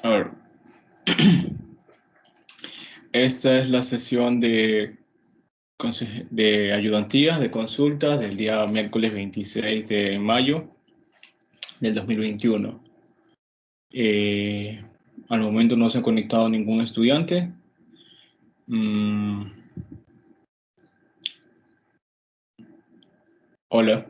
A ver. Esta es la sesión de ayudantías, de consultas del día miércoles 26 de mayo del 2021. Al momento no se ha conectado ningún estudiante. Hola.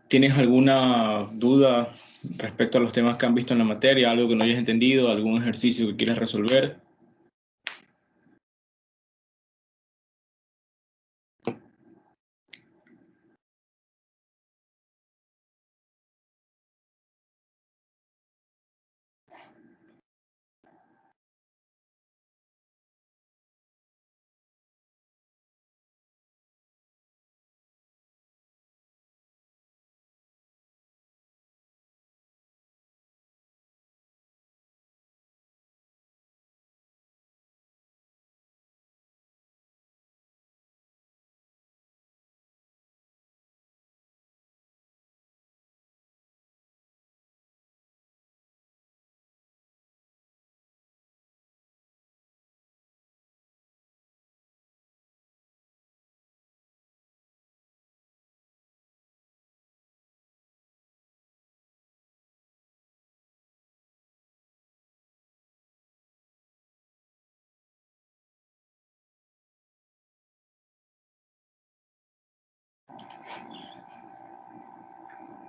¿Tienes alguna duda respecto a los temas que han visto en la materia? ¿Algo que no hayas entendido? ¿Algún ejercicio que quieras resolver?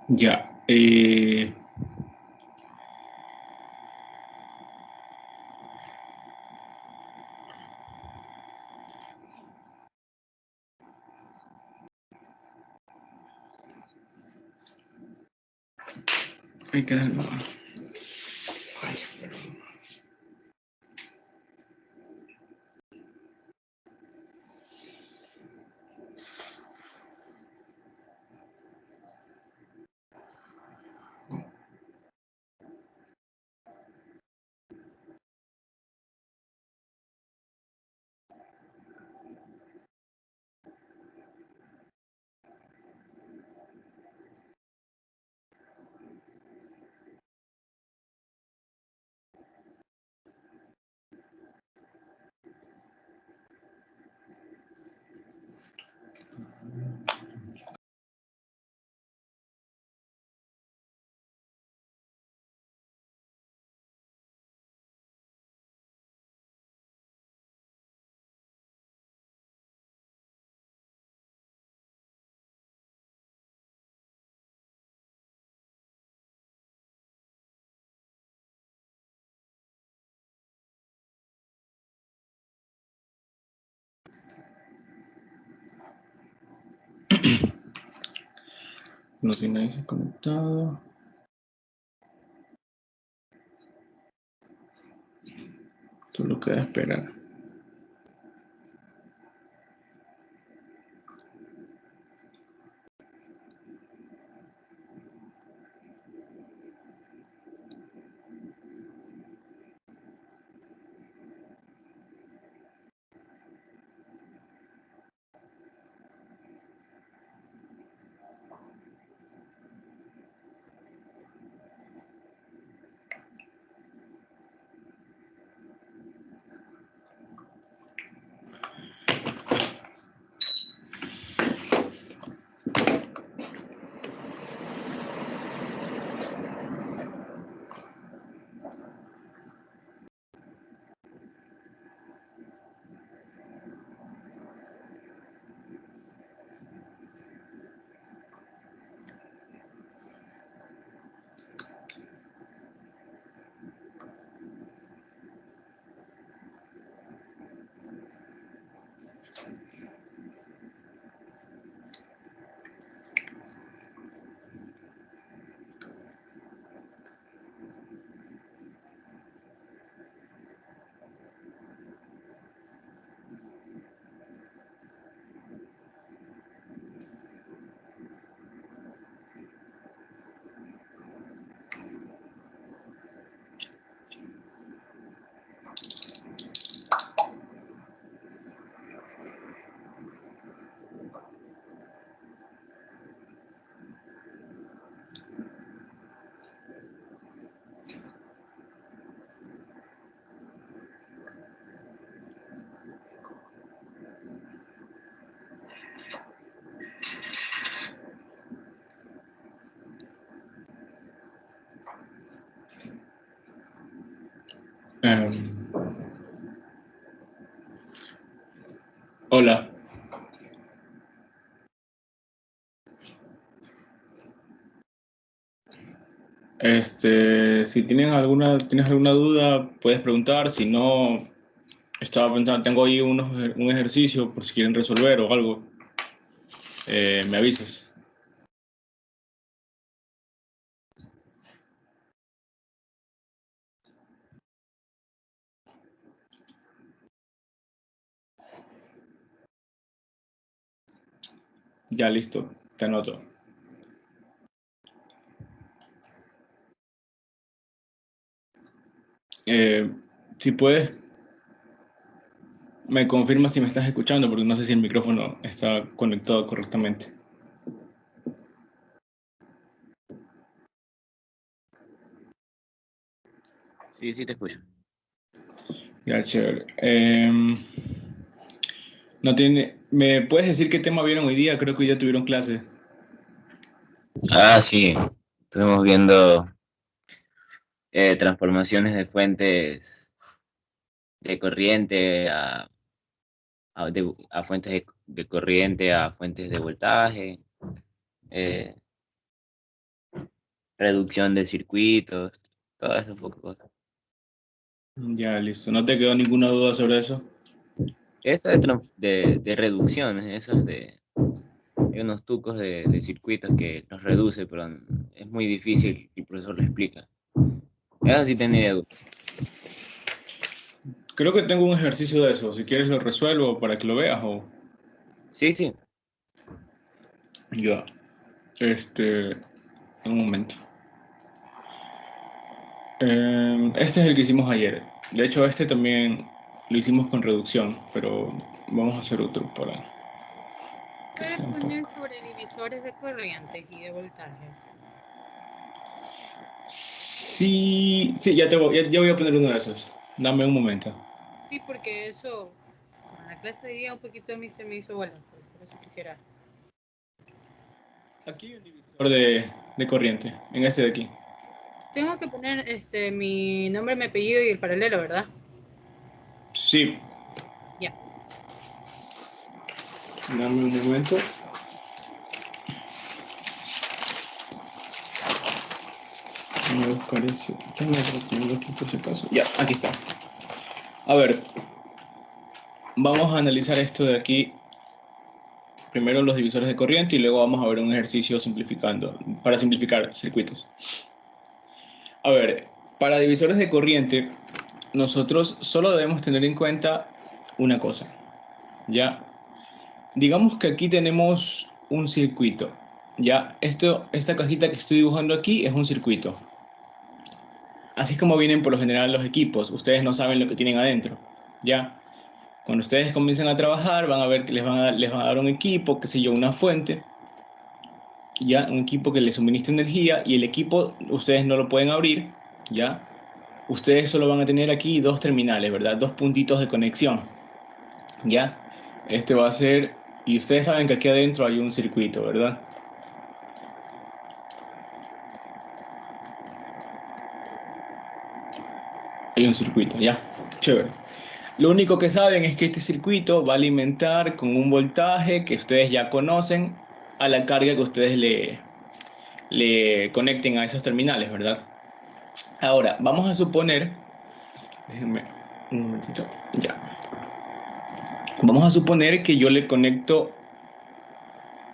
Ya. Hay que darlo. No tiene nadie conectado. Solo queda esperar. Em, hola. Si tienes alguna duda, puedes preguntar. Si no, estaba pensando, tengo ahí un ejercicio por si quieren resolver o algo. Me avisas. Ya listo, te anoto. Eh, si puedes, me confirma si me estás escuchando, porque no sé si el micrófono está conectado correctamente. Sí, sí, te escucho. Ya, chévere. ¿Me puedes decir qué tema vieron hoy día? Creo que hoy ya tuvieron clase. Ah, sí, estuvimos viendo transformaciones de fuentes de corriente a fuentes de corriente a fuentes de voltaje, eh, reducción de circuitos, todo eso poco cosas. Ya, listo. ¿No te quedó ninguna duda sobre eso? Eso de reducciones, esos hay unos trucos de circuitos que los reduce, pero es muy difícil y el profesor lo explica. Eso sí tenía dudas. Creo que tengo un ejercicio de eso. Si quieres lo resuelvo para que lo veas o... Sí, sí. Ya. Un momento. Este es el que hicimos ayer. De hecho, este también lo hicimos con reducción, pero vamos a hacer otro para que Puedes sea un poner poco. sobre divisores de corrientes y de voltajes. Sí, sí, ya voy a poner uno de esos. Dame un momento. Sí, porque eso, con la clase de día un poquito a mí se me hizo bueno, por eso quisiera. Aquí hay un divisor de corriente, en este de aquí. Tengo que poner mi nombre, mi apellido y el paralelo, ¿verdad? Sí, Ya. dame un momento. Voy a buscar ese. Tengo otro tengo aquí por si acaso. Ya, aquí está. A ver, vamos a analizar esto de aquí. Primero los divisores de corriente y luego vamos a ver un ejercicio para simplificar circuitos. A ver, para divisores de corriente, nosotros solo debemos tener en cuenta una cosa. Ya, digamos que aquí tenemos un circuito. Ya, esta cajita que estoy dibujando aquí es un circuito. Así es como vienen por lo general los equipos. Ustedes no saben lo que tienen adentro. Ya, cuando ustedes comiencen a trabajar, van a ver que les van a dar un equipo, qué sé yo, una fuente, ya, un equipo que les suministra energía y el equipo ustedes no lo pueden abrir, ya. Ustedes solo van a tener aquí dos terminales, ¿verdad? Dos puntitos de conexión, ya. Este va a ser, y ustedes saben que aquí adentro hay un circuito, ¿verdad? Hay un circuito, ya. Chévere. Lo único que saben es que este circuito va a alimentar con un voltaje que ustedes ya conocen a la carga que ustedes le conecten a esos terminales, ¿verdad? Ahora, vamos a suponer, déjenme un momentito, ya. Vamos a suponer que yo le conecto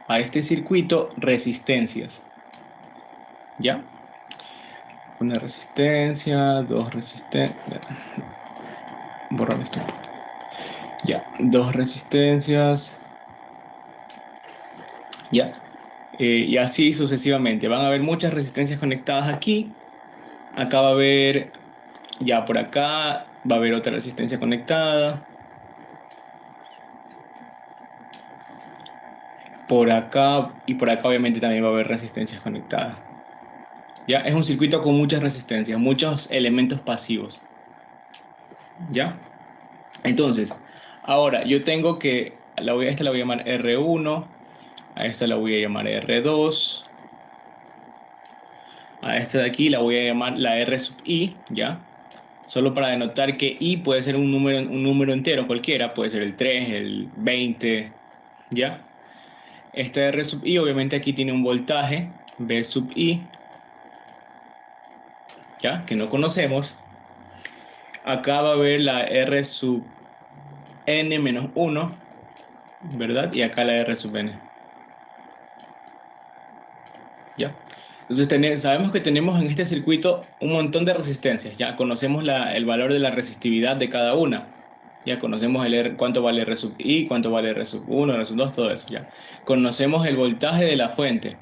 a este circuito resistencias, ¿ya? Una resistencia, dos resistencias, borrar esto, ya, dos resistencias, ya. Y así sucesivamente. Van a haber muchas resistencias conectadas aquí. Acá va a haber, ya por acá, va a haber otra resistencia conectada. Por acá y por acá obviamente también va a haber resistencias conectadas. Ya, es un circuito con muchas resistencias, muchos elementos pasivos. ¿Ya? Entonces, ahora yo tengo que, a esta la voy a llamar R1, a esta la voy a llamar R2, a esta de aquí la voy a llamar la R sub I, ¿ya? Solo para denotar que I puede ser un número entero cualquiera, puede ser el 3, el 20, ¿ya? Esta R sub I obviamente aquí tiene un voltaje, V sub I, ¿ya? Que no conocemos. Acá va a haber la R sub N menos 1, ¿verdad? Y acá la R sub N. ¿Ya? Entonces sabemos que tenemos en este circuito un montón de resistencias. Ya conocemos el valor de la resistividad de cada una. Ya conocemos cuánto vale R sub I, cuánto vale R sub 1, R sub 2, todo eso. Ya conocemos el voltaje de la fuente.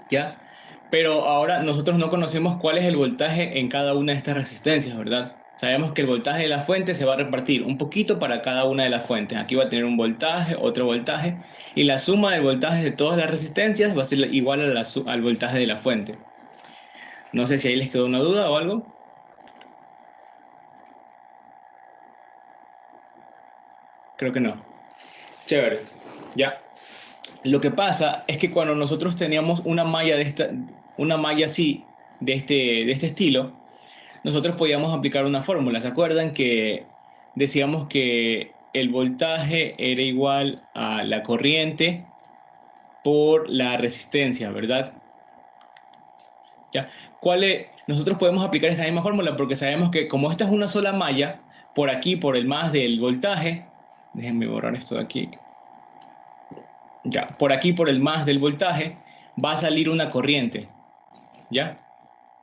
¿Ya? Pero ahora nosotros no conocemos cuál es el voltaje en cada una de estas resistencias, ¿verdad? Sabemos que el voltaje de la fuente se va a repartir un poquito para cada una de las fuentes. Aquí va a tener un voltaje, otro voltaje, y la suma del voltaje de todas las resistencias va a ser igual al voltaje de la fuente. No sé si ahí les quedó una duda o algo. Creo que no. Chévere. Ya. Lo que pasa es que cuando nosotros teníamos una malla así, de este estilo, nosotros podíamos aplicar una fórmula. ¿Se acuerdan que decíamos que el voltaje era igual a la corriente por la resistencia, ¿verdad? ¿Ya? Nosotros podemos aplicar esta misma fórmula porque sabemos que como esta es una sola malla, por aquí, por el más del voltaje, déjenme borrar esto de aquí. Ya, por aquí, por el más del voltaje, va a salir una corriente, ¿ya?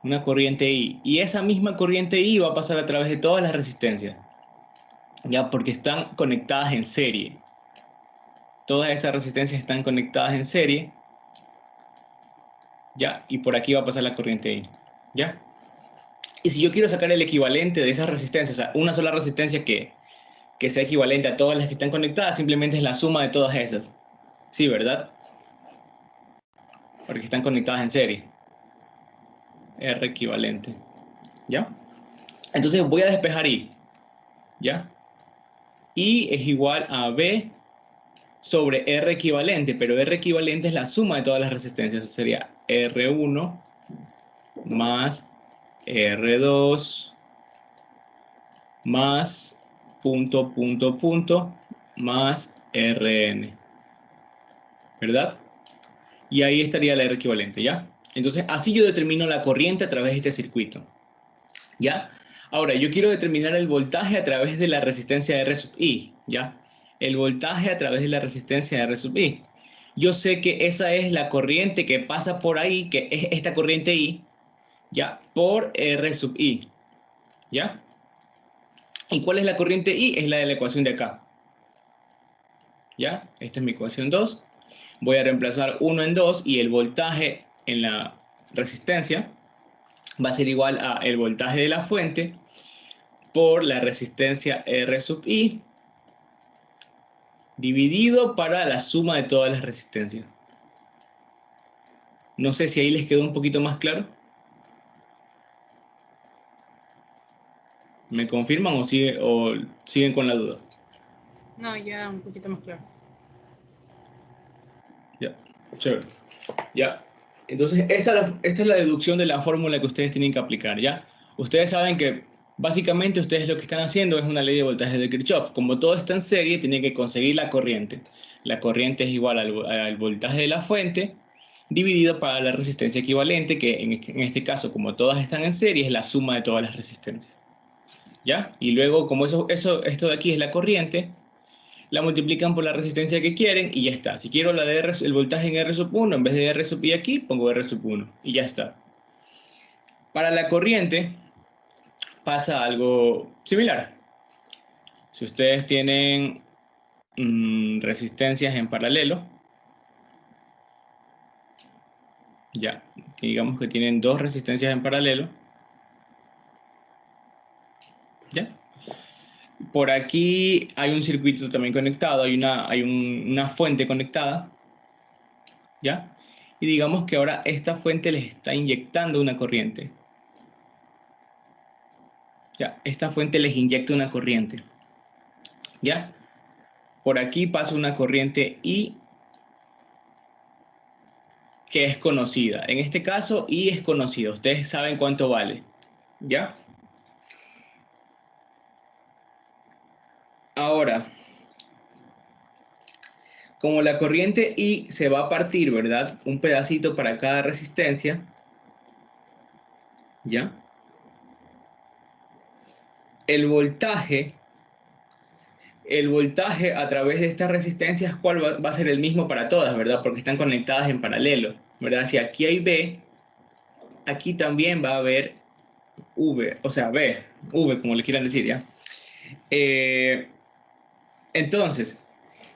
Una corriente I. Y esa misma corriente I va a pasar a través de todas las resistencias, ¿ya? Porque están conectadas en serie. Todas esas resistencias están conectadas en serie, ¿ya? Y por aquí va a pasar la corriente I, ¿ya? Y si yo quiero sacar el equivalente de esas resistencias, o sea, una sola resistencia que sea equivalente a todas las que están conectadas, simplemente es la suma de todas esas. Sí, ¿verdad? Porque están conectadas en serie. R equivalente, ¿ya? Entonces voy a despejar I, ¿ya? I es igual a B sobre R equivalente, pero R equivalente es la suma de todas las resistencias. Eso sería R1 más R2 más punto, punto, punto, más Rn, ¿verdad? Y ahí estaría la R equivalente, ¿ya? Entonces, así yo determino la corriente a través de este circuito, ¿ya? Ahora, yo quiero determinar el voltaje a través de la resistencia R sub I, ¿ya? El voltaje a través de la resistencia R sub I. Yo sé que esa es la corriente que pasa por ahí, que es esta corriente I, ¿ya? Por R sub I, ¿ya? ¿Y cuál es la corriente I? Es la de la ecuación de acá, ¿ya? Esta es mi ecuación 2. Voy a reemplazar 1 en 2 y el voltaje en la resistencia va a ser igual a el voltaje de la fuente por la resistencia R sub I dividido para la suma de todas las resistencias. No sé si ahí les quedó un poquito más claro. ¿Me confirman o siguen con la duda? No, ya un poquito más claro. Ya, chévere. Ya. Entonces, esta es la deducción de la fórmula que ustedes tienen que aplicar, ¿ya? Ustedes saben que básicamente ustedes lo que están haciendo es una ley de voltaje de Kirchhoff. Como todo está en serie, tienen que conseguir la corriente. La corriente es igual al voltaje de la fuente dividido para la resistencia equivalente, que en este caso, como todas están en serie, es la suma de todas las resistencias, ¿ya? Y luego, como esto de aquí es la corriente, la multiplican por la resistencia que quieren y ya está. Si quiero la de el voltaje en R sub 1, en vez de R sub I aquí, pongo R sub 1 y ya está. Para la corriente pasa algo similar. Si ustedes tienen resistencias en paralelo, ya, digamos que tienen dos resistencias en paralelo, ya. Por aquí hay un circuito también conectado, hay una fuente conectada, ¿ya? Y digamos que ahora esta fuente les está inyectando una corriente. Ya, esta fuente les inyecta una corriente. ¿Ya? Por aquí pasa una corriente I que es conocida. En este caso, I es conocida. Ustedes saben cuánto vale. ¿Ya? Ahora, como la corriente I se va a partir, ¿verdad? Un pedacito para cada resistencia, ¿ya? El voltaje a través de estas resistencias, ¿cuál va a ser el mismo para todas, ¿verdad? Porque están conectadas en paralelo, ¿verdad? Si aquí hay B, aquí también va a haber V, o sea, V, como le quieran decir, ¿ya? Entonces,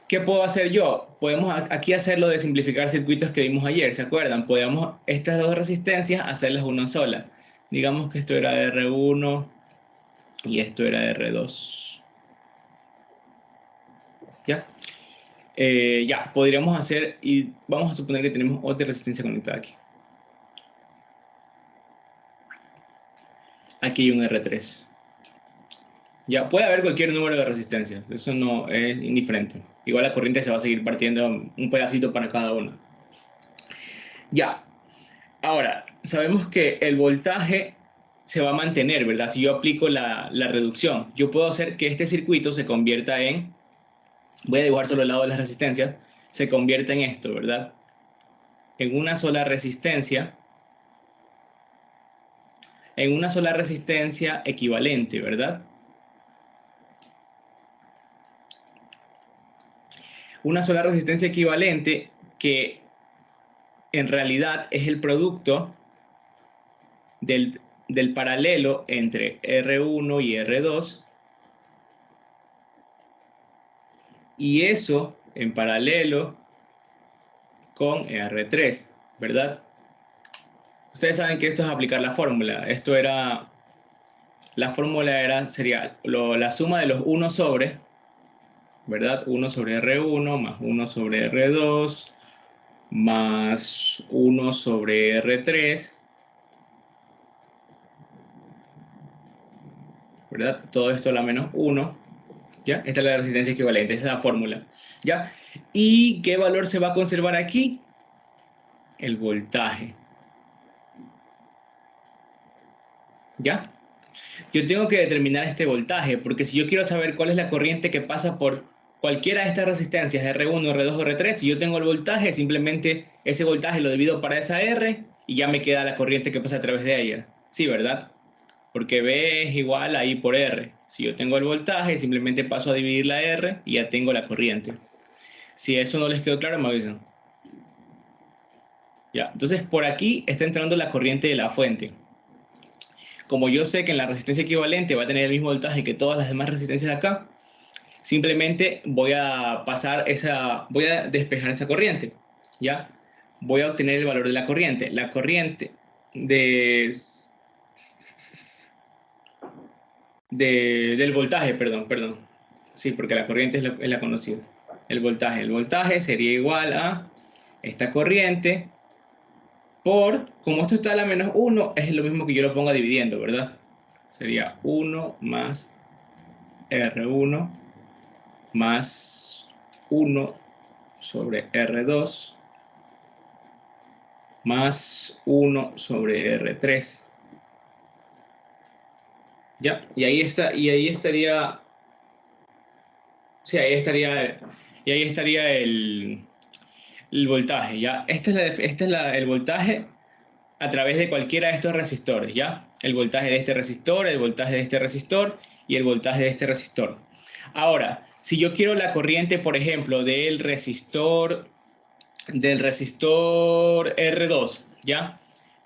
¿qué puedo hacer yo? Podemos aquí hacerlo de simplificar circuitos que vimos ayer, ¿se acuerdan? Podemos estas dos resistencias hacerlas una sola. Digamos que esto era R1 y esto era R2. ¿Ya? Ya, podríamos hacer, y vamos a suponer que tenemos otra resistencia conectada aquí. Aquí hay un R3. Ya, puede haber cualquier número de resistencias, eso no es indiferente. Igual la corriente se va a seguir partiendo un pedacito para cada una. Ya, ahora, sabemos que el voltaje se va a mantener, ¿verdad? Si yo aplico la reducción, yo puedo hacer que este circuito se convierta en, voy a dibujar solo el lado de las resistencias, se convierta en esto, ¿verdad? En una sola resistencia equivalente, ¿verdad? Una sola resistencia equivalente que en realidad es el producto del paralelo entre R1 y R2, y eso en paralelo con R3, ¿verdad? Ustedes saben que esto es aplicar la fórmula. La fórmula sería la suma de los 1 sobre, ¿verdad? 1 sobre R1 más 1 sobre R2 más 1 sobre R3, ¿verdad? Todo esto a la menos 1, ¿ya? Esta es la resistencia equivalente, esta es la fórmula, ¿ya? ¿Y qué valor se va a conservar aquí? El voltaje, ¿ya? Yo tengo que determinar este voltaje, porque si yo quiero saber cuál es la corriente que pasa por cualquiera de estas resistencias, R1, R2 o R3, si yo tengo el voltaje, simplemente ese voltaje lo divido para esa R y ya me queda la corriente que pasa a través de ella. Sí, ¿verdad? Porque B es igual a I por R. Si yo tengo el voltaje, simplemente paso a dividir la R y ya tengo la corriente. Si eso no les quedó claro, me avisan. Ya, entonces por aquí está entrando la corriente de la fuente. Como yo sé que en la resistencia equivalente va a tener el mismo voltaje que todas las demás resistencias de acá, simplemente voy a despejar esa corriente, ¿ya? Voy a obtener el valor de la corriente. La corriente del voltaje, perdón. Sí, porque la corriente es la conocida. El voltaje sería igual a esta corriente como esto está a la menos 1, es lo mismo que yo lo ponga dividiendo, ¿verdad? Sería 1 más R1 más 1 sobre R2 más 1 sobre R3. ¿Ya? Y ahí estaría, sí, ahí estaría el voltaje, ¿ya? El voltaje a través de cualquiera de estos resistores, ¿ya? El voltaje de este resistor, el voltaje de este resistor y el voltaje de este resistor. Ahora, si yo quiero la corriente, por ejemplo, del resistor R2, ¿ya?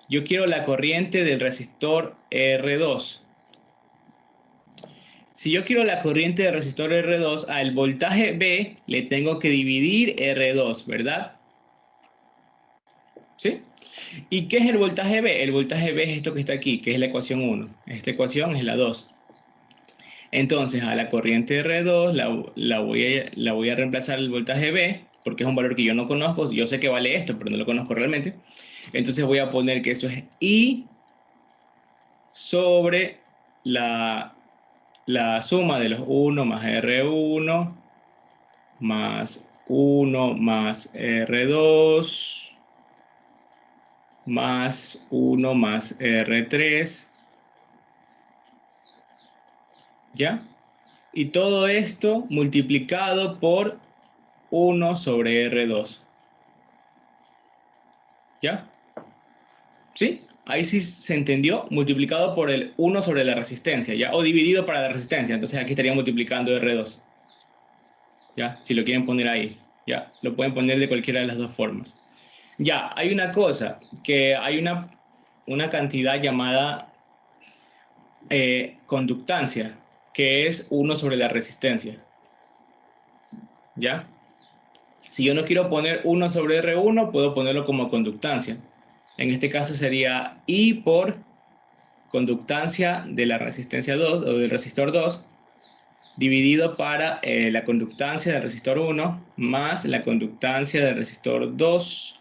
Yo quiero la corriente del resistor R2. Si yo quiero la corriente del resistor R2, al voltaje B le tengo que dividir R2, ¿verdad? ¿Sí? ¿Y qué es el voltaje B? El voltaje B es esto que está aquí, que es la ecuación 1. Esta ecuación es la 2. Entonces, a la corriente R2 la voy a reemplazar el voltaje B, porque es un valor que yo no conozco. Yo sé que vale esto, pero no lo conozco realmente. Entonces voy a poner que eso es I sobre la suma de los 1 más R1 más 1 más R2 más 1 más R3, ¿ya? Y todo esto multiplicado por 1 sobre R2. ¿Ya? ¿Sí? Ahí sí se entendió, multiplicado por el 1 sobre la resistencia, ¿ya? O dividido para la resistencia, entonces aquí estaría multiplicando R2. ¿Ya? Si lo quieren poner ahí, ¿ya? Lo pueden poner de cualquiera de las dos formas. Ya, hay una cosa, que hay una cantidad llamada conductancia, que es 1 sobre la resistencia, ¿ya? Si yo no quiero poner 1 sobre R1, puedo ponerlo como conductancia. En este caso sería I por conductancia de la resistencia 2 o del resistor 2 dividido para la conductancia del resistor 1 más la conductancia del resistor 2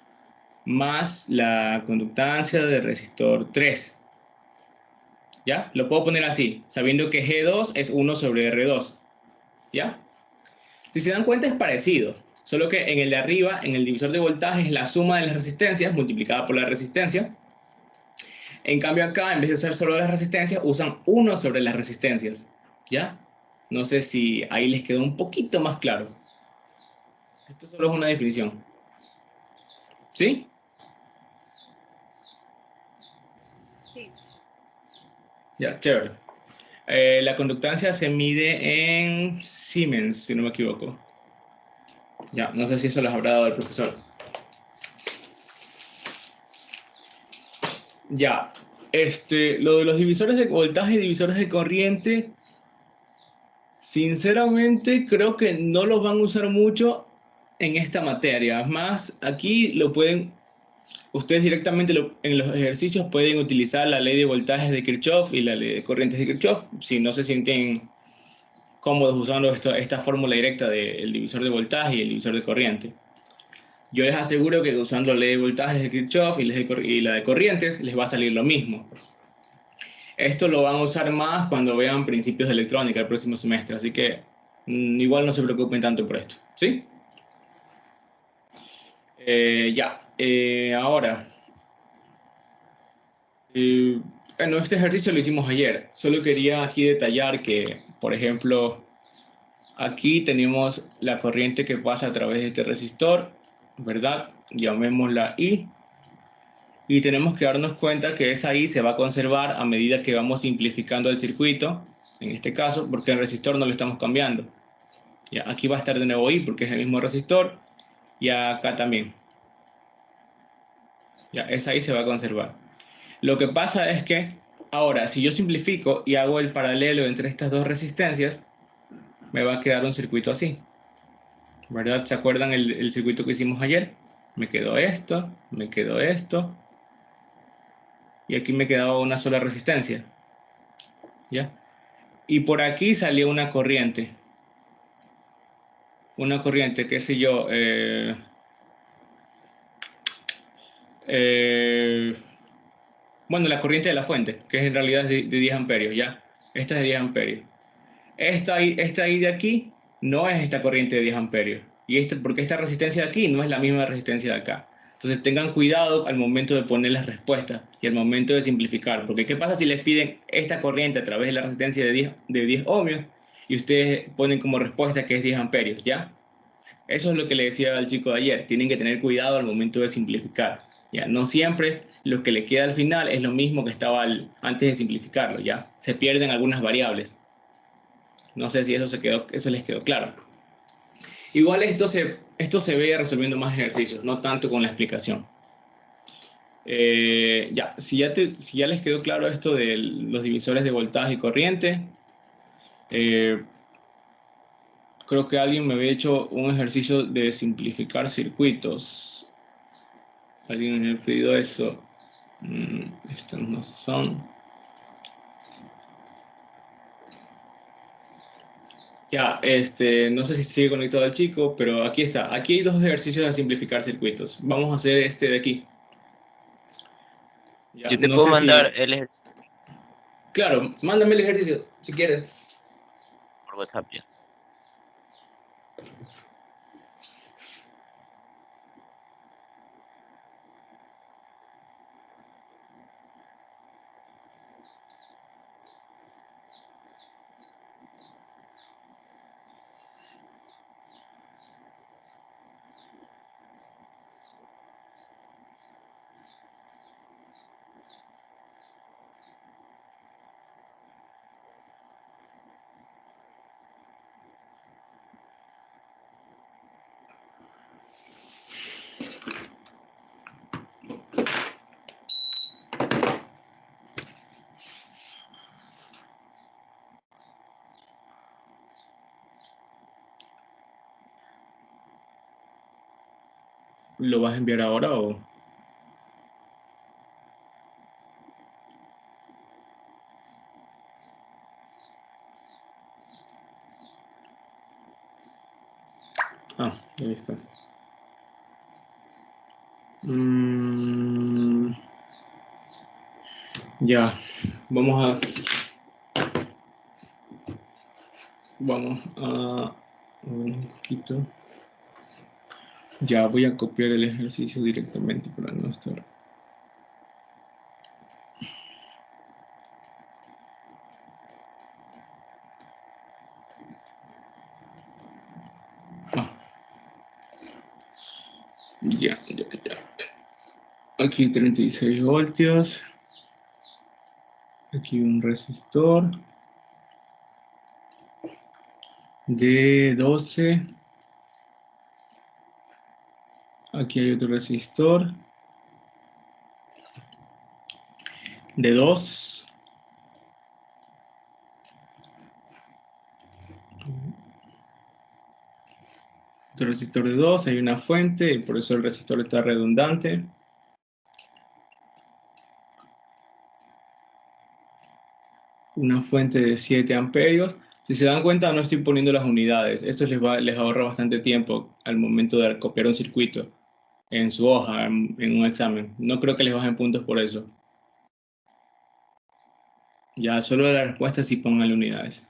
más la conductancia del resistor 3. ¿Ya? Lo puedo poner así, sabiendo que G2 es 1 sobre R2. ¿Ya? Si se dan cuenta es parecido, solo que en el de arriba, en el divisor de voltaje, es la suma de las resistencias multiplicada por la resistencia. En cambio acá, en vez de usar solo las resistencias, usan 1 sobre las resistencias. ¿Ya? No sé si ahí les quedó un poquito más claro. Esto solo es una definición. ¿Sí? Sí. Ya, chévere. La conductancia se mide en Siemens, si no me equivoco. Ya, no sé si eso les habrá dado el profesor. Ya, lo de los divisores de voltaje y divisores de corriente, sinceramente creo que no los van a usar mucho en esta materia. Es más, aquí lo pueden, ustedes directamente en los ejercicios pueden utilizar la ley de voltajes de Kirchhoff y la ley de corrientes de Kirchhoff, si no se sienten cómodos usando esta fórmula directa del divisor de voltaje y el divisor de corriente. Yo les aseguro que usando la ley de voltajes de Kirchhoff y la de corrientes les va a salir lo mismo. Esto lo van a usar más cuando vean principios de electrónica el próximo semestre, así que igual no se preocupen tanto por esto, ¿sí? Ahora, bueno, este ejercicio lo hicimos ayer. Solo quería aquí detallar que, por ejemplo, aquí tenemos la corriente que pasa a través de este resistor, ¿verdad? Llamémosla I. Y tenemos que darnos cuenta que esa I se va a conservar a medida que vamos simplificando el circuito, en este caso, porque el resistor no lo estamos cambiando. Ya, aquí va a estar de nuevo I porque es el mismo resistor, y acá también. Ya, esa I se va a conservar. Lo que pasa es que ahora, si yo simplifico y hago el paralelo entre estas dos resistencias, me va a quedar un circuito así. ¿Verdad? ¿Se acuerdan el circuito que hicimos ayer? Me quedó esto, y aquí me quedaba una sola resistencia. ¿Ya? Y por aquí salió una corriente. Una corriente, qué sé yo, eh, bueno, la corriente de la fuente, que es en realidad de 10 amperios, ¿ya? Esta es de 10 amperios. Esta ahí de aquí no es esta corriente de 10 amperios. Porque esta resistencia de aquí no es la misma resistencia de acá. Entonces tengan cuidado al momento de poner las respuestas y al momento de simplificar. Porque ¿qué pasa si les piden esta corriente a través de la resistencia de 10 ohmios y ustedes ponen como respuesta que es 10 amperios, ¿ya? Eso es lo que le decía al chico de ayer. Tienen que tener cuidado al momento de simplificar. ¿Ya? No siempre lo que le queda al final es lo mismo que estaba antes de simplificarlo. ¿Ya? Se pierden algunas variables. No sé si eso les quedó claro. Igual esto se ve resolviendo más ejercicios, no tanto con la explicación. Si ya les quedó claro esto de los divisores de voltaje y corriente, eh, creo que alguien me había hecho un ejercicio de simplificar circuitos. Alguien me ha pedido eso. Estos no son. Ya, no sé si sigue conectado el chico, pero aquí está. Aquí hay dos ejercicios de simplificar circuitos. Vamos a hacer este de aquí. Ya, Yo te no puedo sé mandar si. el ejercicio Claro, mándame el ejercicio si quieres. por WhatsApp ya. ¿Lo vas a enviar ahora o...? Ah, ahí está. Ya, vamos a un poquito. Ya voy a copiar el ejercicio directamente para no estar. Ya. Aquí 36 voltios. Aquí un resistor de 12. Aquí hay otro resistor de 2. Otro resistor de 2. Hay una fuente, y por eso el resistor está redundante. Una fuente de 7 amperios. Si se dan cuenta, no estoy poniendo las unidades. Esto les ahorra bastante tiempo al momento de copiar un circuito en su hoja, en un examen. No creo que les bajen puntos por eso. Ya, solo la respuesta sí pongan unidades.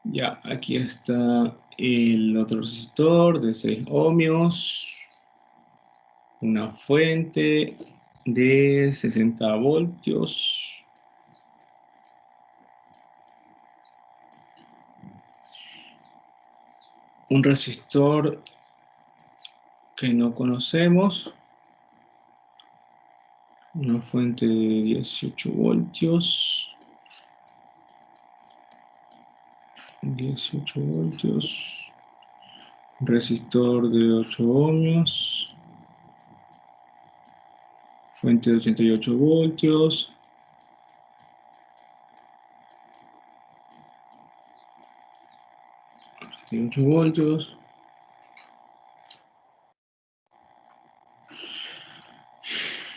Ya, aquí está el otro resistor de 6 ohmios. Una fuente de 60 voltios. Un resistor que no conocemos. Una fuente de 18 voltios. 18 voltios. Resistor de 8 ohmios. Fuente de 88 voltios. 88 voltios.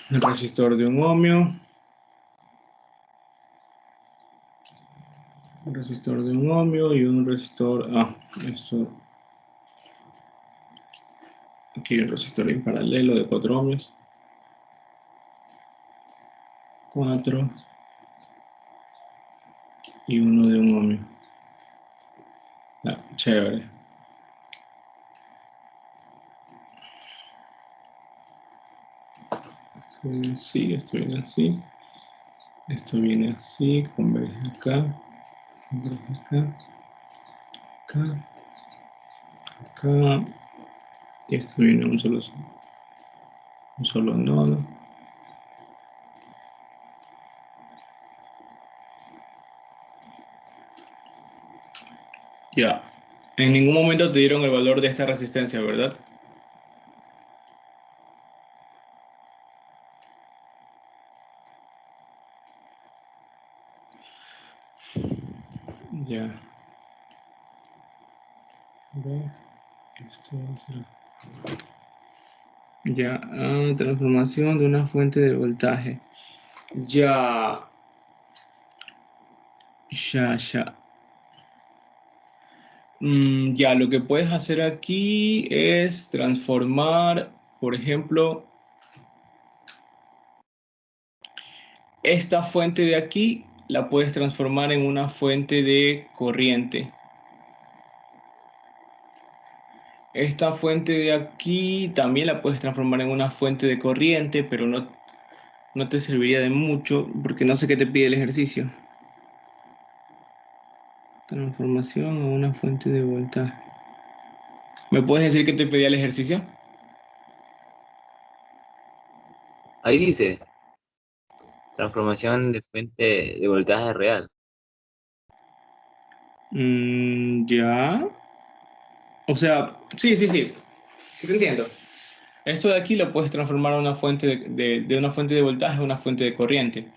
Un resistor de 1 ohmio. Un resistor de 1 ohmio y un resistor... eso. Aquí hay un resistor en paralelo de 4 ohmios. 4 y uno de 1 ohmio. Chévere. Esto viene así, esto viene así. Esto viene así, converge acá. Converge acá. Acá. Y esto viene un solo nodo. Ya. En ningún momento te dieron el valor de esta resistencia, ¿verdad? Ya. Esto va a ser... Ya, transformación de una fuente de voltaje. Ya. Ya, lo que puedes hacer aquí es transformar, por ejemplo, esta fuente de aquí, la puedes transformar en una fuente de corriente. Esta fuente de aquí también la puedes transformar en una fuente de corriente, pero no te serviría de mucho porque no sé qué te pide el ejercicio. Transformación a una fuente de voltaje. ¿Me puedes decir qué te pedía el ejercicio? Ahí dice, transformación de fuente de voltaje real. Ya. O sea, sí. Sí te entiendo. Esto de aquí lo puedes transformar a una fuente de una fuente de voltaje a una fuente de corriente.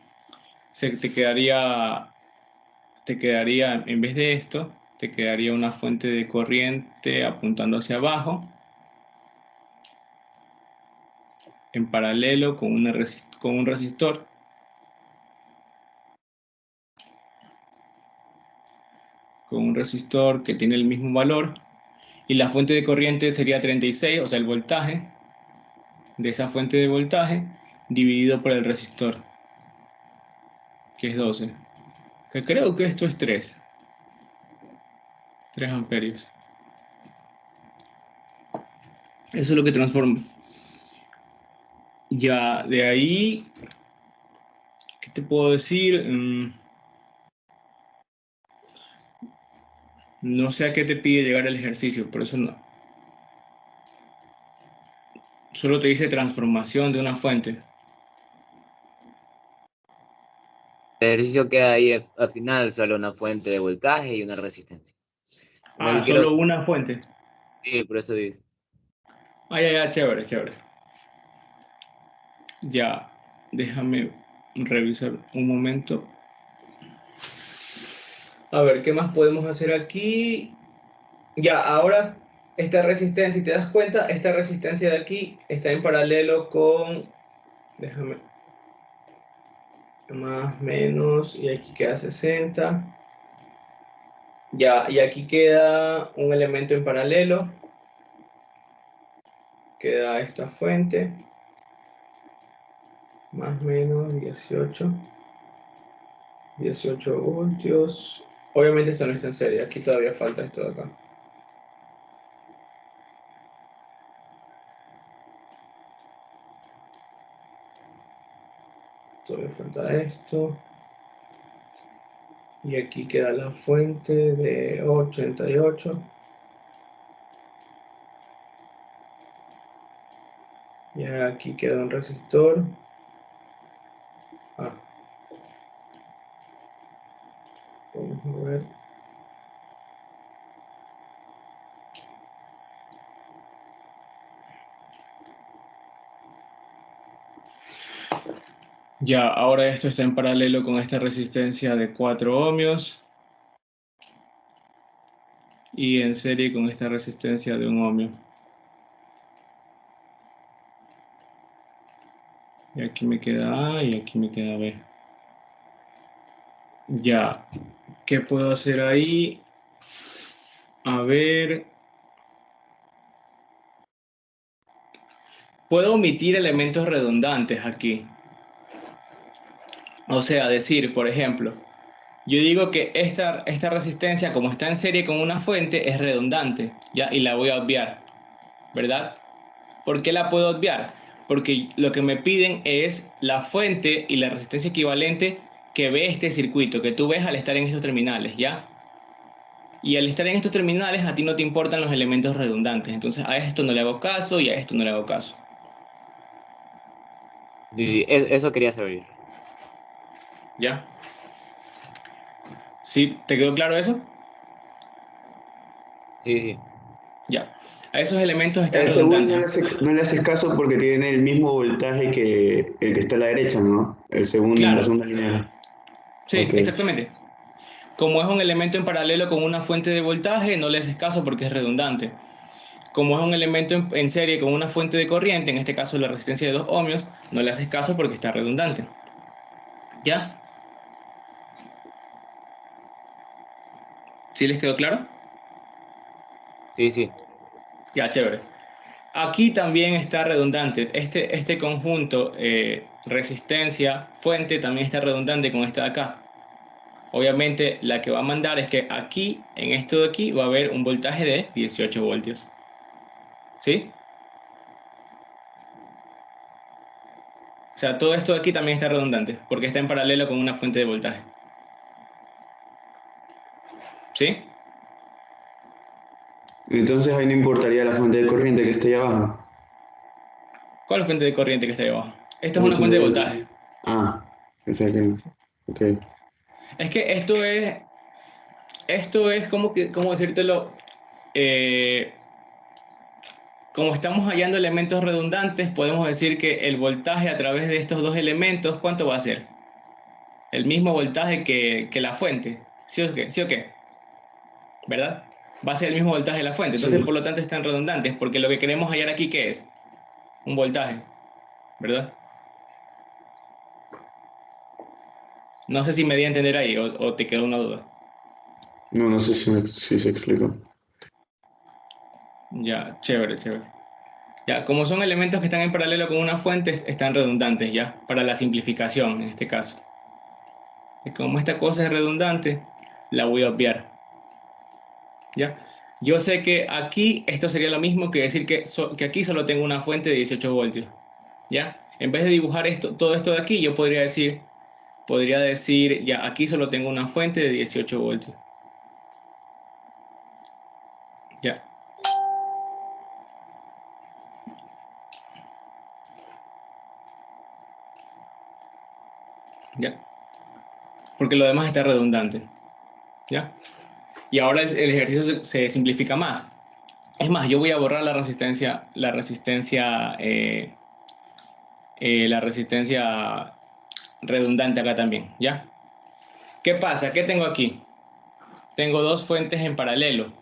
Te quedaría, en vez de esto, te quedaría una fuente de corriente apuntando hacia abajo. en paralelo con un resistor. Con un resistor que tiene el mismo valor. Y la fuente de corriente sería 36, o sea, el voltaje de esa fuente de voltaje dividido por el resistor, que es 12. Que creo que esto es 3 amperios. Eso es lo que transforma. Ya, de ahí, ¿qué te puedo decir? No sé a qué te pide llegar el ejercicio, por eso no. Solo te dice transformación de una fuente. El ejercicio queda ahí al final, solo una fuente de voltaje y una resistencia. Lo que quiero... Solo una fuente. Sí, por eso dice. Ya, chévere, chévere. Ya, déjame revisar un momento. A ver, ¿qué más podemos hacer aquí? Ya, ahora esta resistencia, si te das cuenta, esta resistencia de aquí está en paralelo con, déjame, más, menos, y aquí queda 60. Ya, y aquí queda un elemento en paralelo. Queda esta fuente. Más, menos, 18 voltios. Obviamente esto no está en serie, aquí todavía falta esto de acá. Todavía falta esto. Y aquí queda la fuente de 88. Y aquí queda un resistor. Vamos a ver. Ya, ahora esto está en paralelo con esta resistencia de 4 ohmios. Y en serie con esta resistencia de 1 ohmio. Y aquí me queda A y aquí me queda B. Ya, ¿qué puedo hacer ahí? A ver. Puedo omitir elementos redundantes aquí. O sea, decir, por ejemplo, yo digo que esta resistencia, como está en serie con una fuente, es redundante, ¿ya? Y la voy a obviar, ¿verdad? ¿Por qué la puedo obviar? Porque lo que me piden es la fuente y la resistencia equivalente que ve este circuito, que tú ves al estar en estos terminales, ¿ya? Y al estar en estos terminales a ti no te importan los elementos redundantes, entonces a esto no le hago caso y a esto no le hago caso. Sí, sí, eso quería saber. ¿Ya? ¿Sí? ¿Te quedó claro eso? Sí, sí. Ya. A esos elementos están El segundo redundantes. no le haces caso porque tiene el mismo voltaje que el que está a la derecha, ¿no? El segundo, la Claro, segunda línea. sí, Ok. exactamente. Como es un elemento en paralelo con una fuente de voltaje, no le haces caso porque es redundante. Como es un elemento en serie con una fuente de corriente, en este caso la resistencia de 2 ohmios, no le haces caso porque está redundante. ¿Ya? ¿Sí les quedó claro? Sí, sí. Ya, chévere. Aquí también está redundante. Este conjunto resistencia, fuente, también está redundante con esta de acá. Obviamente la que va a mandar es que aquí, en esto de aquí, va a haber un voltaje de 18 voltios. ¿Sí? O sea, todo esto de aquí también está redundante, porque está en paralelo con una fuente de voltaje. ¿Sí? Entonces ahí no importaría la fuente de corriente que esté ahí abajo. ¿Cuál es la fuente de corriente que está ahí abajo? Esta es El una fuente de 88. voltaje. Ah, exacto. Ok. Es que esto es como que, ¿cómo decírtelo? Eh, Como estamos hallando elementos redundantes, podemos decir que el voltaje a través de estos dos elementos, ¿cuánto va a ser? El mismo voltaje que la fuente. ¿Sí o qué? ¿Sí o qué? ¿Verdad? Va a ser el mismo voltaje de la fuente. Entonces, Sí. por lo tanto, están redundantes, porque lo que queremos hallar aquí, ¿qué es? Un voltaje. ¿verdad? No sé si me di a entender ahí o te quedó una duda. No, no sé si se explica. Ya, chévere, chévere. Ya, como son elementos que están en paralelo con una fuente, están redundantes, ya, para la simplificación en este caso. Y como esta cosa es redundante, la voy a obviar, ya. Yo sé que aquí esto sería lo mismo que decir que aquí solo tengo una fuente de 18 voltios, ya. En vez de dibujar todo esto de aquí, yo podría decir, ya, aquí solo tengo una fuente de 18 voltios, ya. Ya, porque lo demás está redundante, ¿ya? Y ahora el ejercicio se simplifica más. Es más, yo voy a borrar la resistencia redundante acá también, ¿ya? ¿Qué pasa? ¿Qué tengo aquí? Tengo dos fuentes en paralelo,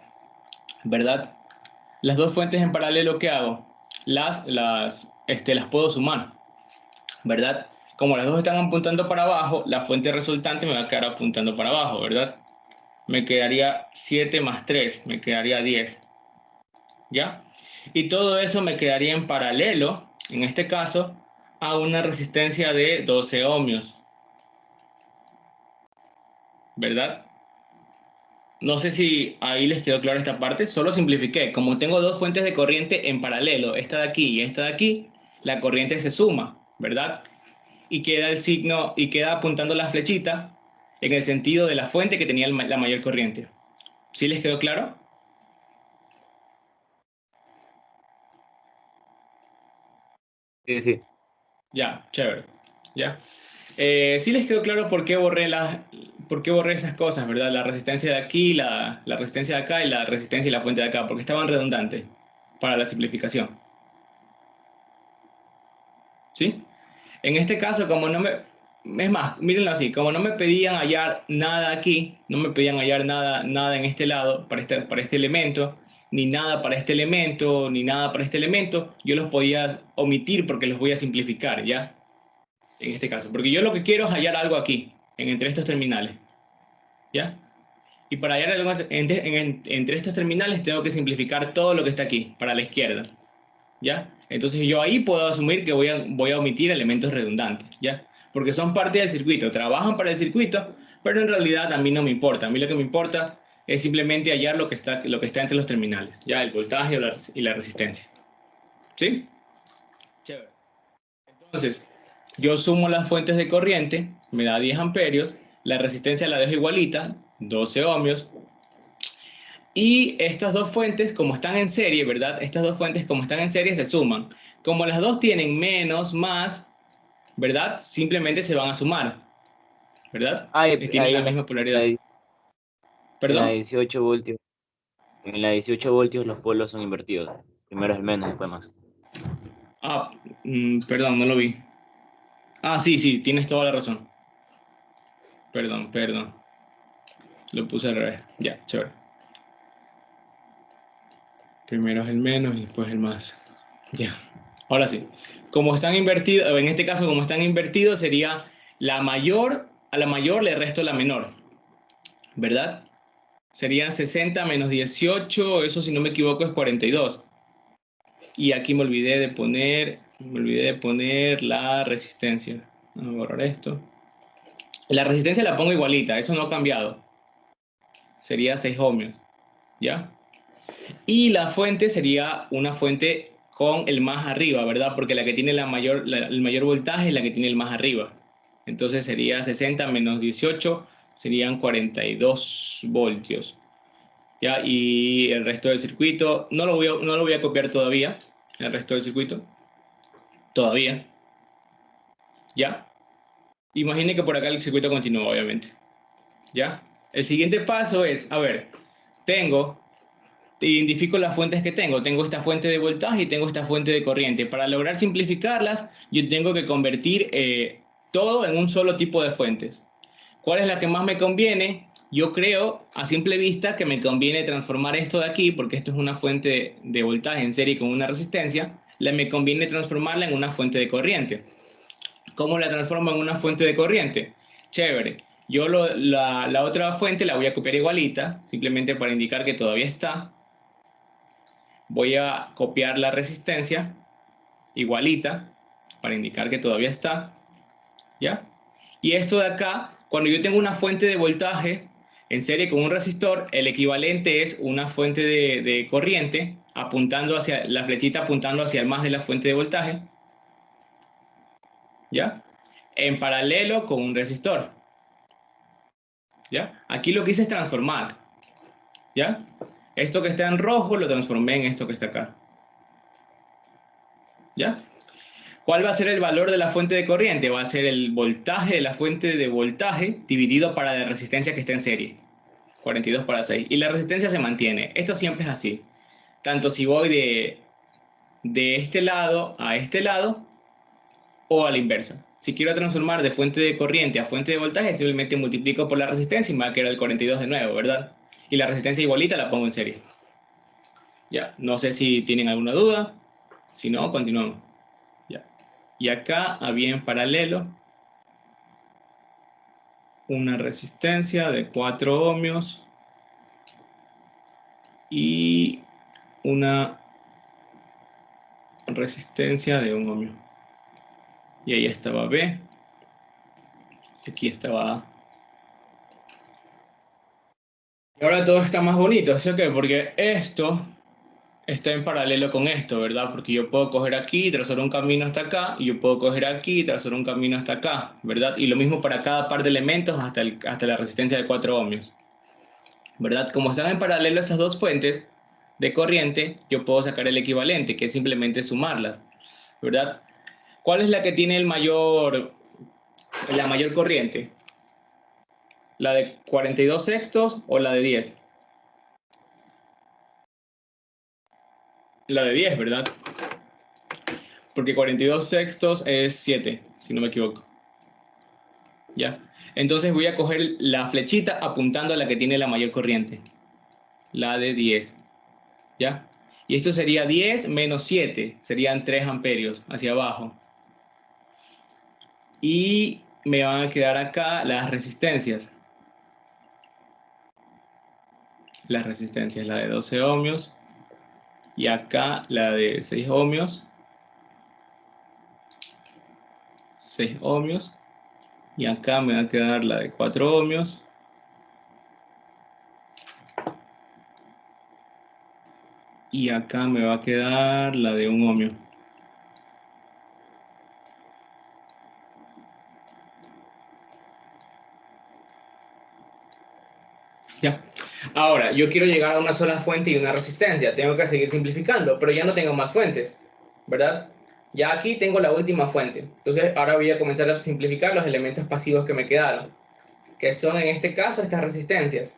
¿verdad? Las dos fuentes en paralelo, ¿qué hago? Las puedo sumar, ¿verdad? Como las dos están apuntando para abajo, la fuente resultante me va a quedar apuntando para abajo, ¿verdad? Me quedaría 7 más 3, me quedaría 10, ¿ya? Y todo eso me quedaría en paralelo, en este caso, a una resistencia de 12 ohmios, ¿verdad? No sé si ahí les quedó claro esta parte, solo simplifiqué. Como tengo dos fuentes de corriente en paralelo, esta de aquí y esta de aquí, la corriente se suma, ¿verdad? Y queda el signo, y queda apuntando la flechita en el sentido de la fuente que tenía la mayor corriente. ¿Sí les quedó claro? Sí, sí. Ya, chévere. Ya. Sí les quedó claro por qué borré esas cosas, ¿verdad? La resistencia de aquí, la resistencia de acá y la resistencia y la fuente de acá, porque estaban redundantes para la simplificación. ¿Sí? En este caso, como no me... Es más, mírenlo así, como no me pedían hallar nada aquí, no me pedían hallar nada en este lado, para este elemento, ni nada para este elemento, ni nada para este elemento, yo los podía omitir porque los voy a simplificar, ¿ya? En este caso, porque yo lo que quiero es hallar algo aquí, entre estos terminales, ¿ya? Y para hallar algo entre estos terminales tengo que simplificar todo lo que está aquí, para la izquierda, ¿ya? Entonces yo ahí puedo asumir que voy a omitir elementos redundantes, ¿ya? Porque son parte del circuito, trabajan para el circuito, pero en realidad a mí no me importa. A mí lo que me importa es simplemente hallar lo que está entre los terminales, ¿ya? El voltaje y la resistencia, ¿sí? Chévere. Entonces, yo sumo las fuentes de corriente, me da 10 amperios, la resistencia la dejo igualita, 12 ohmios, y estas dos fuentes, como están en serie, ¿verdad? Estas dos fuentes, como están en serie, se suman. Como las dos tienen menos, más, ¿verdad? Simplemente se van a sumar, ¿verdad? Ahí, Tienen ahí la misma polaridad. en la ¿Perdón? 18 voltios. En la 18 voltios los polos son invertidos. Primero es el menos, después más. Ah, perdón, no lo vi. Ah, sí, sí, tienes toda la razón. Perdón. Lo puse al revés. Ya, chévere. Primero es el menos y después el más. Ya. Ahora sí. Como están invertidos, en este caso, como están invertidos, sería a la mayor le resto la menor, ¿verdad? Serían 60 menos 18, eso si no me equivoco es 42. Y aquí me olvidé de poner la resistencia. Vamos a borrar esto. La resistencia la pongo igualita, eso no ha cambiado. Sería 6 ohmios, ¿ya? Y la fuente sería una fuente con el más arriba, ¿verdad? Porque la que tiene el mayor voltaje es la que tiene el más arriba. Entonces sería 60 menos 18, serían 42 voltios. ¿Ya? Y el resto del circuito, no lo voy a copiar todavía, el resto del circuito, todavía. ¿Ya? Imagine que por acá el circuito continúa, obviamente. ¿Ya? El siguiente paso es, a ver, tengo identifico las fuentes que tengo. Tengo esta fuente de voltaje y tengo esta fuente de corriente. Para lograr simplificarlas, yo tengo que convertir todo en un solo tipo de fuentes. ¿Cuál es la que más me conviene? Yo creo a simple vista que me conviene transformar esto de aquí, porque esto es una fuente de voltaje en serie con una resistencia, me conviene transformarla en una fuente de corriente. ¿Cómo la transformo en una fuente de corriente? Chévere. Yo la otra fuente la voy a copiar igualita, simplemente para indicar que todavía está. Voy a copiar la resistencia igualita, para indicar que todavía está. ¿Ya? Y esto de acá, cuando yo tengo una fuente de voltaje en serie con un resistor, el equivalente es una fuente de corriente apuntando hacia la flechita, apuntando hacia el más de la fuente de voltaje. ¿Ya? En paralelo con un resistor. ¿Ya? Aquí lo que hice es transformar. ¿Ya? Esto que está en rojo lo transformé en esto que está acá. ¿Ya? ¿Cuál va a ser el valor de la fuente de corriente? Va a ser el voltaje de la fuente de voltaje dividido para la resistencia que está en serie. 42/6. Y la resistencia se mantiene. Esto siempre es así. Tanto si voy de este lado a este lado o a la inversa. Si quiero transformar de fuente de corriente a fuente de voltaje, simplemente multiplico por la resistencia y me va a quedar el 42 de nuevo, ¿verdad? Y la resistencia igualita la pongo en serie. Ya, no sé si tienen alguna duda. Si no, continuamos. Ya. Y acá había en paralelo una resistencia de 4 ohmios y una resistencia de 1 ohmio. Y ahí estaba B. Y aquí estaba A. Y ahora todo está más bonito, ¿sí o qué? Porque esto está en paralelo con esto, ¿verdad? Porque yo puedo coger aquí y trazar un camino hasta acá, y yo puedo coger aquí y trazar un camino hasta acá, ¿verdad? Y lo mismo para cada par de elementos hasta la resistencia de 4 ohmios, ¿verdad? Como están en paralelo esas dos fuentes de corriente, yo puedo sacar el equivalente, que es simplemente sumarlas, ¿verdad? ¿Cuál es la que tiene la mayor corriente? ¿La de 42 sextos o la de 10? La de 10, ¿verdad? Porque 42 sextos es 7, si no me equivoco. ¿Ya? Entonces voy a coger la flechita apuntando a la que tiene la mayor corriente. La de 10. ¿Ya? Y esto sería 10 menos 7. Serían 3 amperios hacia abajo. Y me van a quedar acá las resistencias. Las resistencias, la de 12 ohmios. Y acá la de 6 ohmios. 6 ohmios. Y acá me va a quedar la de 4 ohmios. Y acá me va a quedar la de 1 ohmio. Ya. Ahora, yo quiero llegar a una sola fuente y una resistencia. Tengo que seguir simplificando, pero ya no tengo más fuentes, ¿verdad? Ya aquí tengo la última fuente. Entonces, ahora voy a comenzar a simplificar los elementos pasivos que me quedaron, que son en este caso estas resistencias.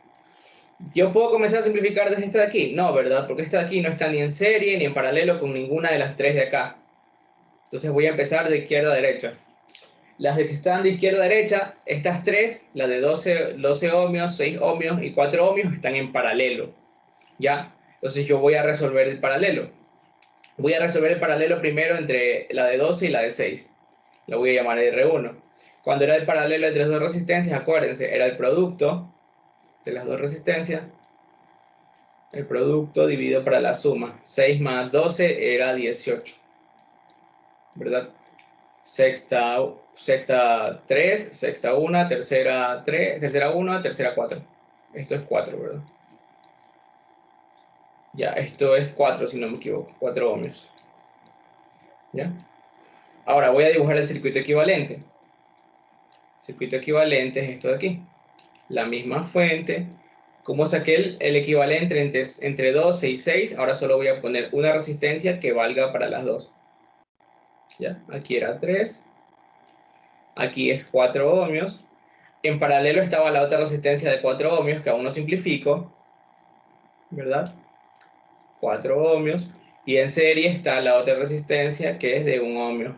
¿Yo puedo comenzar a simplificar desde esta de aquí? No, ¿verdad? Porque esta de aquí no está ni en serie ni en paralelo con ninguna de las tres de acá. Entonces voy a empezar de izquierda a derecha. Las de que están de izquierda a derecha, estas tres, las de 12 ohmios, 6 ohmios y 4 ohmios, están en paralelo. ¿Ya? Entonces yo voy a resolver el paralelo. Voy a resolver el paralelo primero entre la de 12 y la de 6. La voy a llamar R1. Cuando era el paralelo entre las dos resistencias, acuérdense, era el producto de las dos resistencias. El producto dividido para la suma. 6 más 12 era 18. ¿Verdad? Sexta 3, sexta 1, tercera 3, tercera 1, tercera 4. Esto es 4, ¿verdad? Ya, esto es 4 si no me equivoco, 4 ohmios. ¿Ya? Ahora voy a dibujar el circuito equivalente. El circuito equivalente es esto de aquí. La misma fuente. Como saqué el equivalente entre 12 y 6, ahora solo voy a poner una resistencia que valga para las dos. ¿Ya? Aquí era 3. Aquí es 4 ohmios. En paralelo estaba la otra resistencia de 4 ohmios, que aún no simplifico, ¿verdad? 4 ohmios. Y en serie está la otra resistencia, que es de 1 ohmio.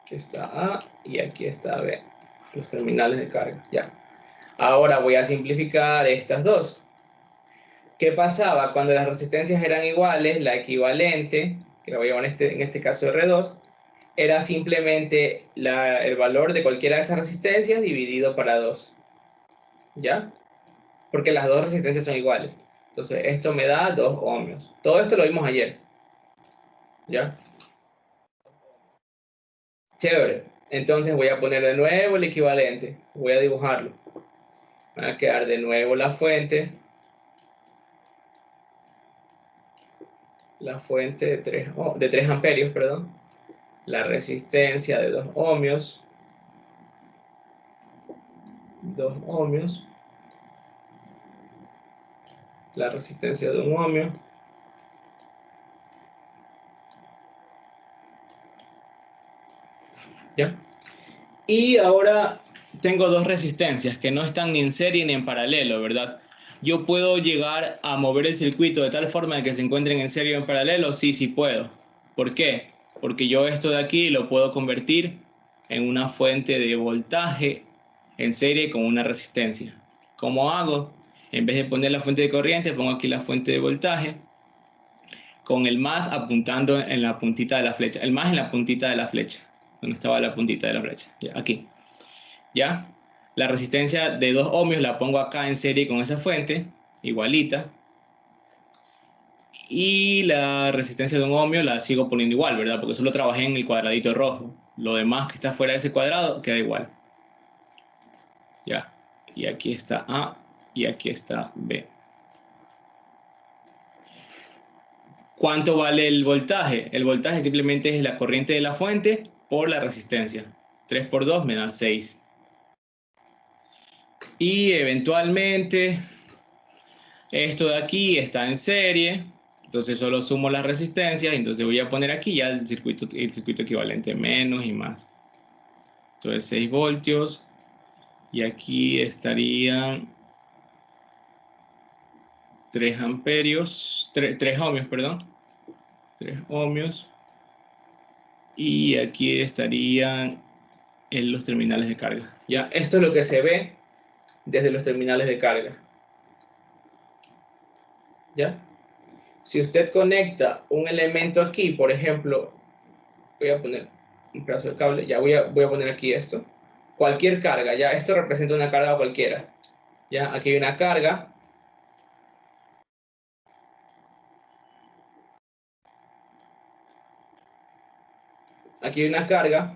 Aquí está A y aquí está B. Los terminales de carga, ya. Ahora voy a simplificar estas dos. ¿Qué pasaba? Cuando las resistencias eran iguales, la equivalente, que la voy a llamar en este caso R2, era simplemente el valor de cualquiera de esas resistencias dividido para 2. ¿Ya? Porque las dos resistencias son iguales. Entonces, esto me da 2 ohmios. Todo esto lo vimos ayer. ¿Ya? Chévere. Entonces voy a poner de nuevo el equivalente. Voy a dibujarlo. Va a quedar de nuevo la fuente. La fuente de 3 amperios, perdón. La resistencia de 2 ohmios. 2 ohmios. La resistencia de 1 ohmio. ¿Ya? Y ahora tengo dos resistencias que no están ni en serie ni en paralelo, ¿verdad? ¿Yo puedo llegar a mover el circuito de tal forma de que se encuentren en serie o en paralelo? Sí, sí puedo. ¿Por qué? Porque yo esto de aquí lo puedo convertir en una fuente de voltaje en serie con una resistencia. ¿Cómo hago? En vez de poner la fuente de corriente, pongo aquí la fuente de voltaje con el más apuntando en la puntita de la flecha. El más en la puntita de la flecha. Donde estaba la puntita de la flecha. Ya, aquí. ¿Ya? La resistencia de 2 ohmios la pongo acá en serie con esa fuente, igualita. Y la resistencia de 1 ohmio la sigo poniendo igual, ¿verdad? Porque solo trabajé en el cuadradito rojo. Lo demás que está fuera de ese cuadrado queda igual. ¿Ya? Y aquí está A y aquí está B. ¿Cuánto vale el voltaje? El voltaje simplemente es la corriente de la fuente por la resistencia. 3 por 2 me da 6. Y eventualmente esto de aquí está en serie, entonces solo sumo las resistencias, entonces voy a poner aquí ya el circuito equivalente, menos y más. Entonces 6 voltios y aquí estarían 3 amperios, 3 ohmios, perdón. 3 ohmios. Y aquí estarían en los terminales de carga. Ya, esto es lo que se ve desde los terminales de carga. ¿Ya? Si usted conecta un elemento aquí, por ejemplo, voy a poner un pedazo de cable, ya voy a poner aquí esto. Cualquier carga, ya esto representa una carga cualquiera. Ya, aquí hay una carga. Aquí hay una carga.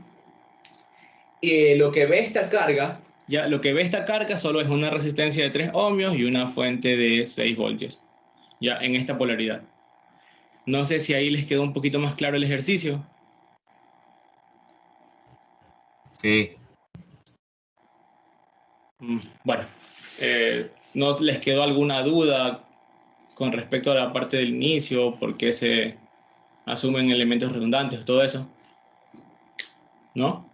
Y lo que ve esta carga, ya lo que ve esta carga solo es una resistencia de 3 ohmios y una fuente de 6 voltios. Ya, en esta polaridad. No sé si ahí les quedó un poquito más claro el ejercicio. Sí. Bueno, ¿no les quedó alguna duda con respecto a la parte del inicio? ¿Por qué se asumen elementos redundantes? Todo eso. ¿No?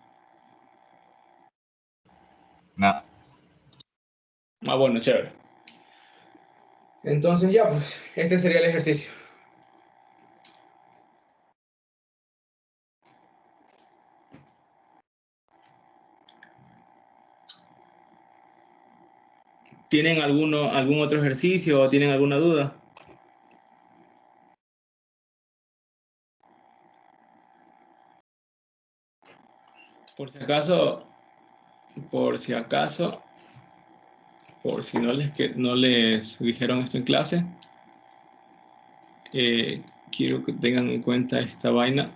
No. Ah, bueno, chévere. Entonces ya, pues, este sería el ejercicio. ¿Tienen algún otro ejercicio o tienen alguna duda? Por si acaso, por si no les dijeron esto en clase, quiero que tengan en cuenta esta vaina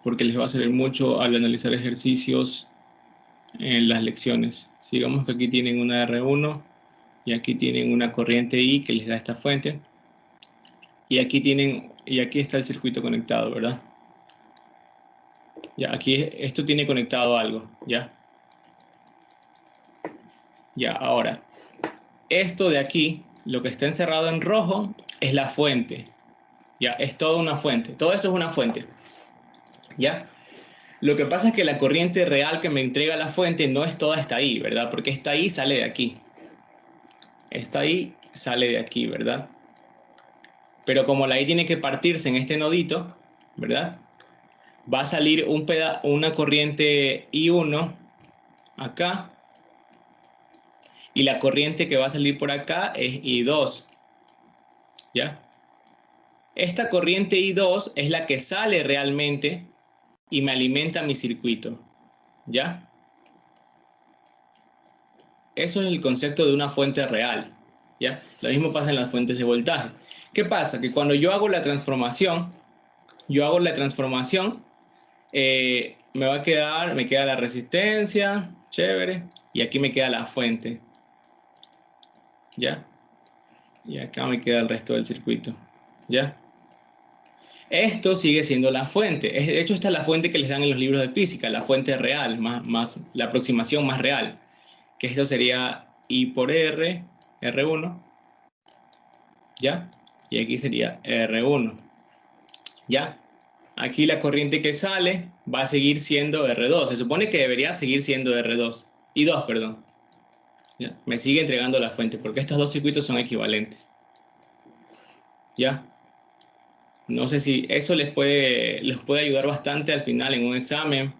porque les va a servir mucho al analizar ejercicios en las lecciones. Sigamos que aquí tienen una R1 y aquí tienen una corriente I que les da esta fuente. Y aquí está el circuito conectado, ¿verdad? Ya, aquí esto tiene conectado algo, ¿ya? Ya, ahora, esto de aquí, lo que está encerrado en rojo, es la fuente. Ya, es toda una fuente. Todo eso es una fuente. ¿Ya? Lo que pasa es que la corriente real que me entrega la fuente no es toda esta I, ¿verdad? Porque esta I sale de aquí. Esta I sale de aquí, ¿verdad? Pero como la I tiene que partirse en este nodito, ¿verdad? Va a salir una corriente I1 acá. Y la corriente que va a salir por acá es I2. ¿Ya? Esta corriente I2 es la que sale realmente y me alimenta mi circuito. ¿Ya? Eso es el concepto de una fuente real. ¿Ya? Lo mismo pasa en las fuentes de voltaje. ¿Qué pasa? Que cuando yo hago la transformación, me queda la resistencia, chévere, y aquí me queda la fuente. ¿Ya? Y acá me queda el resto del circuito. ¿Ya? Esto sigue siendo la fuente. De hecho, esta es la fuente que les dan en los libros de física, la fuente real, la aproximación más real. Que esto sería I por R, R1, ¿ya? Y aquí sería R1, ¿ya? Aquí la corriente que sale va a seguir siendo R2. Se supone que debería seguir siendo R2. I2, perdón. ¿Ya? Me sigue entregando la fuente porque estos dos circuitos son equivalentes. ¿Ya? No sé si eso les puede ayudar bastante al final en un examen,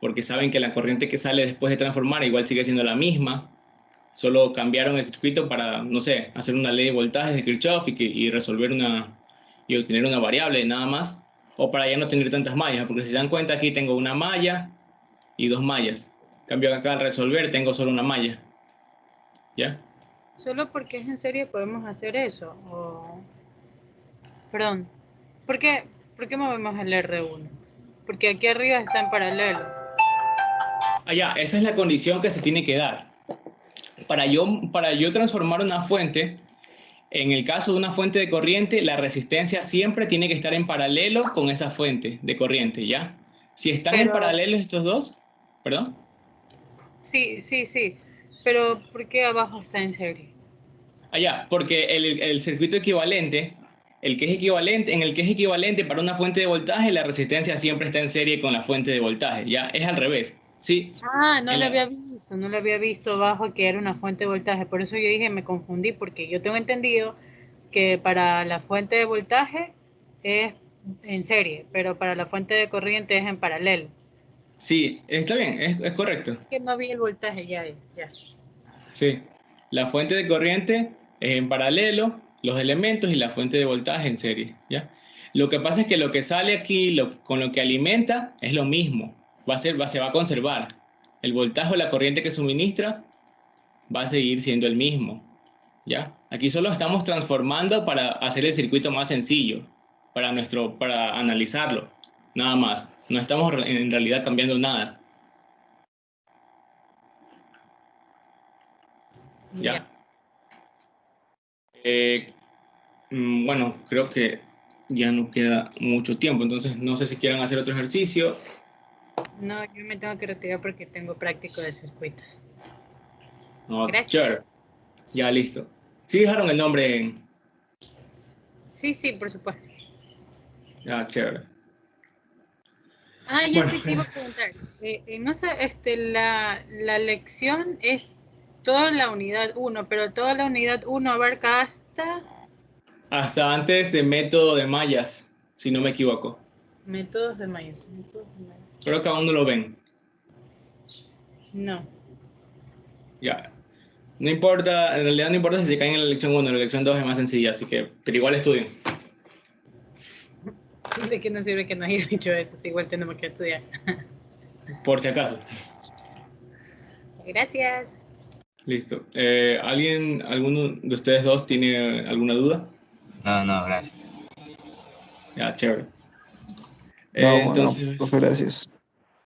porque saben que la corriente que sale después de transformar igual sigue siendo la misma. Solo cambiaron el circuito para, no sé, hacer una ley de voltajes de Kirchhoff y resolver y obtener una variable, nada más. O para ya no tener tantas mallas, porque si se dan cuenta aquí tengo una malla y dos mallas. En cambio acá al resolver tengo solo una malla. ¿Ya? Solo porque es en serie podemos hacer eso. Perdón. ¿Por qué movemos el R1? Porque aquí arriba está en paralelo. Ya, esa es la condición que se tiene que dar. Para yo transformar una fuente, en el caso de una fuente de corriente, la resistencia siempre tiene que estar en paralelo con esa fuente de corriente, ¿ya? Si están en paralelo estos dos, ¿perdón? Sí. Pero ¿por qué abajo está en serie? Porque el circuito equivalente, en el que es equivalente para una fuente de voltaje, la resistencia siempre está en serie con la fuente de voltaje, ¿ya? Es al revés, ¿sí? No lo había visto abajo que era una fuente de voltaje. Por eso yo dije, me confundí, porque yo tengo entendido que para la fuente de voltaje es en serie, pero para la fuente de corriente es en paralelo. Sí, está bien, es correcto. Que no vi el voltaje, ya. Sí, la fuente de corriente es en paralelo, los elementos y la fuente de voltaje en serie, ¿ya? Lo que pasa es que lo que sale aquí con lo que alimenta es lo mismo, se va a conservar. El voltaje o la corriente que suministra va a seguir siendo el mismo, ¿ya? Aquí solo estamos transformando para hacer el circuito más sencillo, para analizarlo, nada más. No estamos en realidad cambiando nada, ¿ya? Eh, Bueno, creo que ya no queda mucho tiempo, entonces no sé si quieran hacer otro ejercicio. No, yo me tengo que retirar porque tengo práctico de circuitos. No, Gracias. chévere. Ya listo. Sí dejaron el nombre en... Sí, por supuesto. Ya, chévere. Ya Bueno, sé que iba a preguntar. No sé, la lección es toda la unidad 1, pero toda la unidad 1 abarca hasta hasta antes de método de mallas, si no me equivoco. métodos de Mayos. Creo que aún no lo ven. No. Ya. No importa, en realidad no importa si se caen en la lección 1, la lección 2 es más sencilla, así que, pero igual estudien, ¿De qué nos sirve que no haya dicho eso? Si igual tenemos que estudiar. por si acaso. Gracias. Listo. ¿Alguno de ustedes dos tiene alguna duda? No, gracias. Ya, chévere. No, bueno, Entonces... profe, gracias.